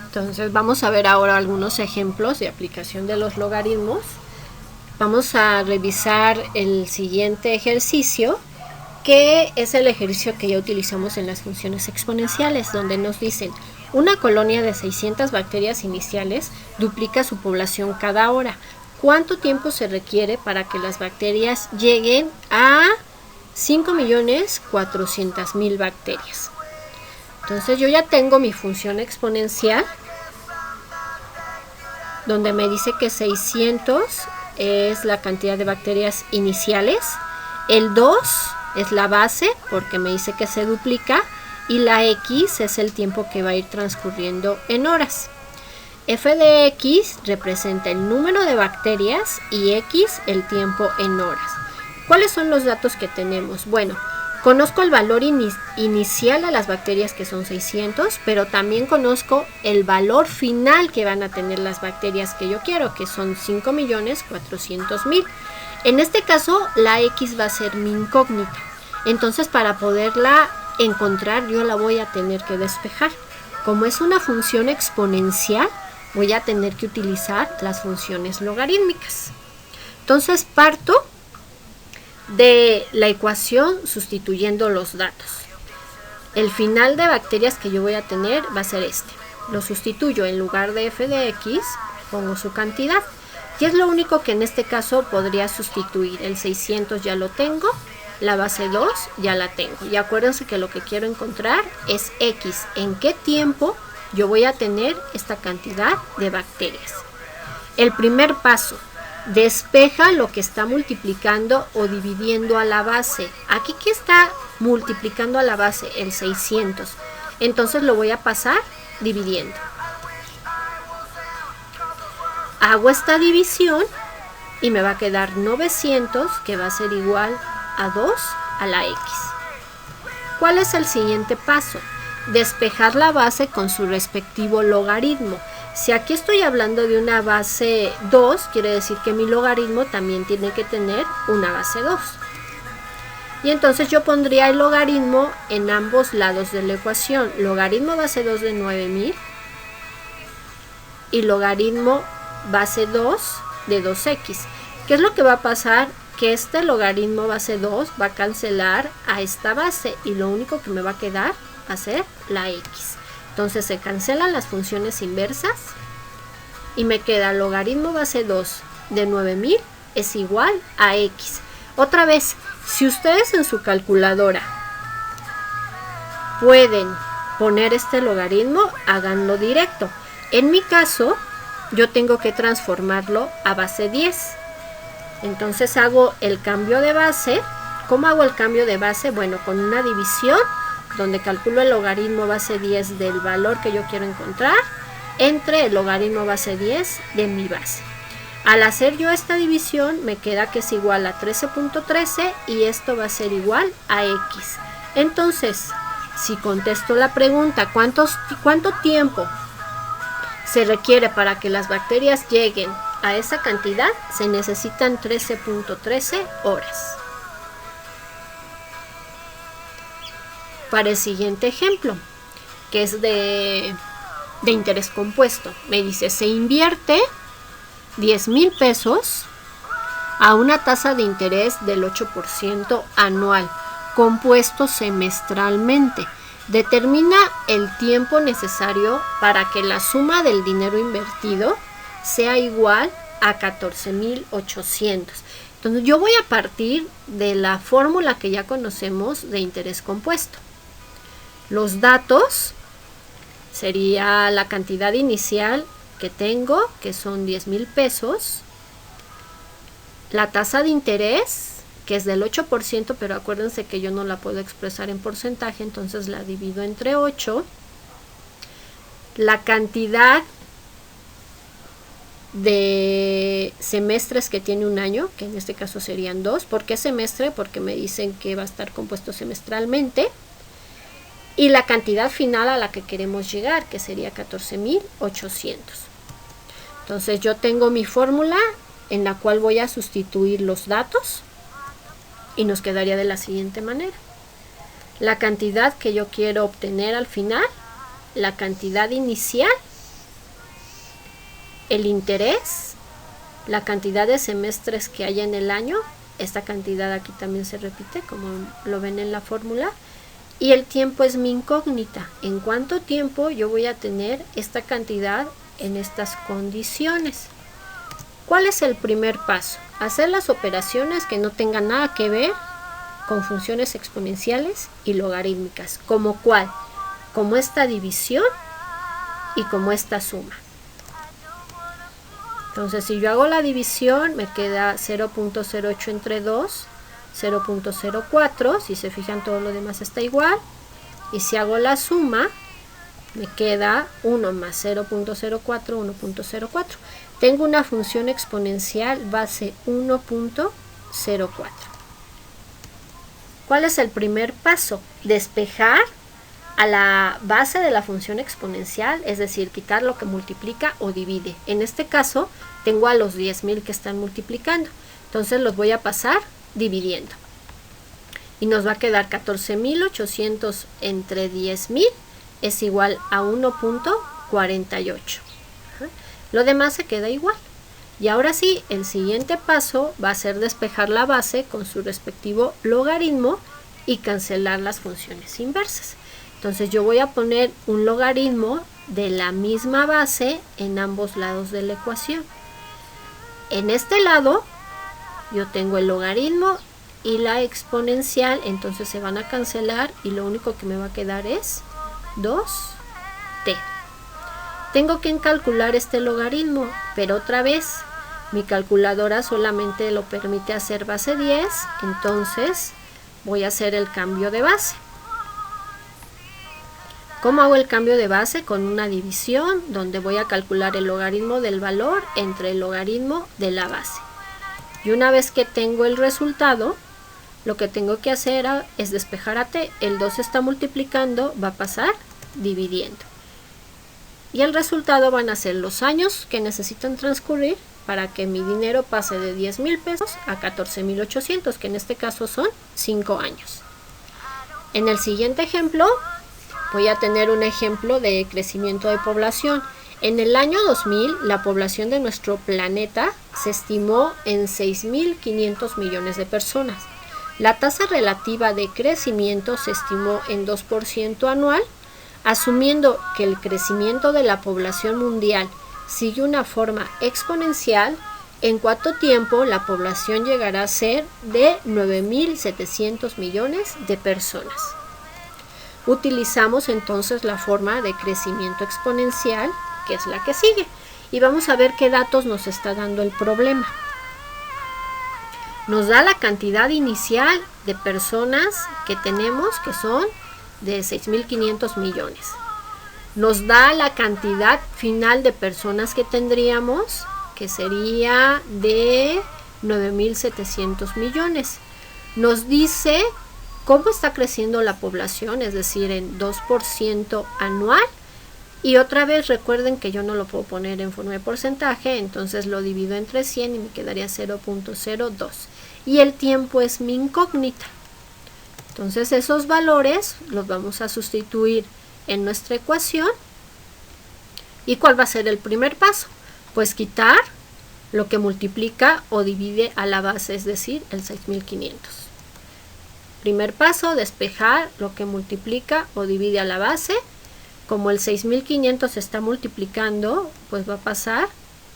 Entonces vamos a ver ahora algunos ejemplos de aplicación de los logaritmos. Vamos a revisar el siguiente ejercicio, que es el ejercicio que ya utilizamos en las funciones exponenciales, donde nos dicen: una colonia de 600 bacterias iniciales duplica su población cada hora. ¿Cuánto tiempo se requiere para que las bacterias lleguen a 5.400.000 bacterias? Entonces yo ya tengo mi función exponencial, donde me dice que 600 es la cantidad de bacterias iniciales, el 2 es la base porque me dice que se duplica, y la x es el tiempo que va a ir transcurriendo en horas. F de x representa el número de bacterias y x el tiempo en horas. ¿Cuáles son los datos que tenemos? Bueno, conozco el valor inicial de las bacterias, que son 600, pero también conozco el valor final que van a tener las bacterias que yo quiero, que son 5.400.000. En este caso, la x va a ser mi incógnita. Entonces, para poderla encontrar, yo la voy a tener que despejar. Como es una función exponencial, voy a tener que utilizar las funciones logarítmicas. Entonces, parto de la ecuación sustituyendo los datos. El final de bacterias que yo voy a tener va a ser este. Lo sustituyo, en lugar de f de x, pongo su cantidad. Y es lo único que en este caso podría sustituir. El 600 ya lo tengo, la base 2 ya la tengo. Y acuérdense que lo que quiero encontrar es x. ¿En qué tiempo yo voy a tener esta cantidad de bacterias? El primer paso: despeja lo que está multiplicando o dividiendo a la base. Aquí, ¿qué está multiplicando a la base? El 600. Entonces lo voy a pasar dividiendo. Hago esta división y me va a quedar 900, que va a ser igual a 2 a la x. ¿Cuál es el siguiente paso? Despejar la base con su respectivo logaritmo. Si aquí estoy hablando de una base 2, quiere decir que mi logaritmo también tiene que tener una base 2. Y entonces yo pondría el logaritmo en ambos lados de la ecuación. Logaritmo base 2 de 9.000 y logaritmo base 2 de 2x. ¿Qué es lo que va a pasar? Que este logaritmo base 2 va a cancelar a esta base y lo único que me va a quedar va a ser la x. Entonces se cancelan las funciones inversas y me queda logaritmo base 2 de 9.000 es igual a x. Otra vez, si ustedes en su calculadora pueden poner este logaritmo, háganlo directo. En mi caso, yo tengo que transformarlo a base 10. Entonces hago el cambio de base. ¿Cómo hago el cambio de base? Bueno, con una división, donde calculo el logaritmo base 10 del valor que yo quiero encontrar entre el logaritmo base 10 de mi base. Al hacer yo esta división, me queda que es igual a 13.13 y esto va a ser igual a x. Entonces, si contesto la pregunta, ¿cuánto tiempo se requiere para que las bacterias lleguen a esa cantidad? Se necesitan 13.13 horas. Para el siguiente ejemplo, que es de interés compuesto, me dice: se invierte 10,000 pesos a una tasa de interés del 8% anual, compuesto semestralmente. Determina el tiempo necesario para que la suma del dinero invertido sea igual a 14,800. Entonces yo voy a partir de la fórmula que ya conocemos de interés compuesto. Los datos sería la cantidad inicial que tengo, que son 10,000 pesos. La tasa de interés, que es del 8%, pero acuérdense que yo no la puedo expresar en porcentaje, entonces la divido entre 8. La cantidad de semestres que tiene un año, que en este caso serían 2. ¿Por qué semestre? Porque me dicen que va a estar compuesto semestralmente. Y la cantidad final a la que queremos llegar, que sería 14,800. Entonces yo tengo mi fórmula en la cual voy a sustituir los datos y nos quedaría de la siguiente manera: la cantidad que yo quiero obtener al final, la cantidad inicial el interés, la cantidad de semestres que haya en el año, esta cantidad aquí también se repite como lo ven en la fórmula, y el tiempo es mi incógnita, en cuánto tiempo yo voy a tener esta cantidad en estas condiciones. ¿Cuál es el primer paso? Hacer las operaciones que no tengan nada que ver con funciones exponenciales y logarítmicas. ¿Como cuál? Como esta división y como esta suma. Entonces, si yo hago la división, me queda 0.08 entre 2, 0.04. Si se fijan, todo lo demás está igual. Y si hago la suma, me queda 1 más 0.04, 1.04. Tengo una función exponencial base 1.04. ¿Cuál es el primer paso? Despejar a la base de la función exponencial, es decir, quitar lo que multiplica o divide. En este caso, tengo a los 10.000 que están multiplicando. Entonces los voy a pasar dividiendo. Y nos va a quedar 14.800 entre 10.000 es igual a 1.48. Lo demás se queda igual. Y ahora sí, el siguiente paso va a ser despejar la base con su respectivo logaritmo y cancelar las funciones inversas. Entonces yo voy a poner un logaritmo de la misma base en ambos lados de la ecuación. En este lado yo tengo el logaritmo y la exponencial, entonces se van a cancelar y lo único que me va a quedar es 2t. Tengo que calcular este logaritmo, pero otra vez mi calculadora solamente lo permite hacer base 10, entonces voy a hacer el cambio de base. ¿Cómo hago el cambio de base? Con una división donde voy a calcular el logaritmo del valor entre el logaritmo de la base. Y una vez que tengo el resultado, lo que tengo que hacer es despejar a t. El 2 está multiplicando, va a pasar dividiendo. Y el resultado van a ser los años que necesitan transcurrir para que mi dinero pase de 10.000 pesos a 14.800, que en este caso son 5 años. En el siguiente ejemplo voy a tener un ejemplo de crecimiento de población. En el año 2000 la población de nuestro planeta se estimó en 6.500 millones de personas. La tasa relativa de crecimiento se estimó en 2% anual. Asumiendo que el crecimiento de la población mundial sigue una forma exponencial, ¿en cuánto tiempo la población llegará a ser de 9.700 millones de personas? Utilizamos entonces la forma de crecimiento exponencial, que es la que sigue, y vamos a ver qué datos nos está dando el problema. Nos da la cantidad inicial de personas que tenemos, que son de 6.500 millones. Nos da la cantidad final de personas que tendríamos, que sería de 9.700 millones. Nos dice cómo está creciendo la población, es decir, en 2% anual. Y otra vez recuerden que yo no lo puedo poner en forma de porcentaje, entonces lo divido entre 100 y me quedaría 0.02. Y el tiempo es mi incógnita. Entonces esos valores los vamos a sustituir en nuestra ecuación. ¿Y cuál va a ser el primer paso? Pues quitar lo que multiplica o divide a la base, es decir, el 6.500. Primer paso, despejar lo que multiplica o divide a la base. Como el 6.500 se está multiplicando, pues va a pasar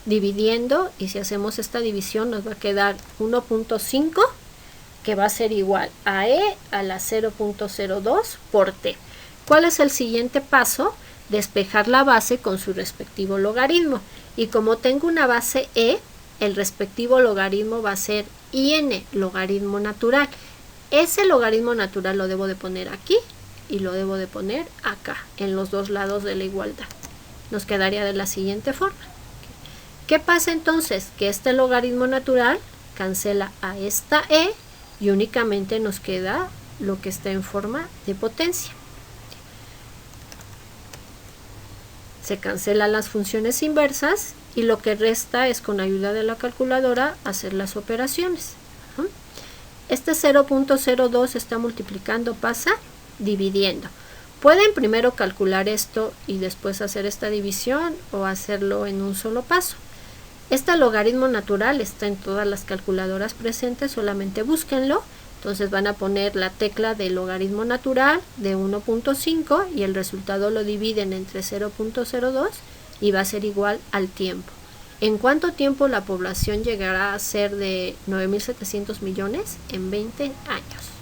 dividiendo, y si hacemos esta división nos va a quedar 1.5, que va a ser igual a e a la 0.02 por t. ¿Cuál es el siguiente paso? Despejar la base con su respectivo logaritmo. Y como tengo una base e, el respectivo logaritmo va a ser in, logaritmo natural. Ese logaritmo natural lo debo de poner aquí y lo debo de poner acá, en los dos lados de la igualdad. Nos quedaría de la siguiente forma. ¿Qué pasa entonces? Que este logaritmo natural cancela a esta e y únicamente nos queda lo que está en forma de potencia. Se cancelan las funciones inversas y lo que resta es, con ayuda de la calculadora, hacer las operaciones. Este 0.02 está multiplicando, pasa dividiendo. Pueden primero calcular esto y después hacer esta división, o hacerlo en un solo paso. Este logaritmo natural está en todas las calculadoras presentes, solamente búsquenlo. Entonces van a poner la tecla de logaritmo natural de 1.5 y el resultado lo dividen entre 0.02 y va a ser igual al tiempo. ¿En cuánto tiempo la población llegará a ser de 9.700 millones? En 20 años.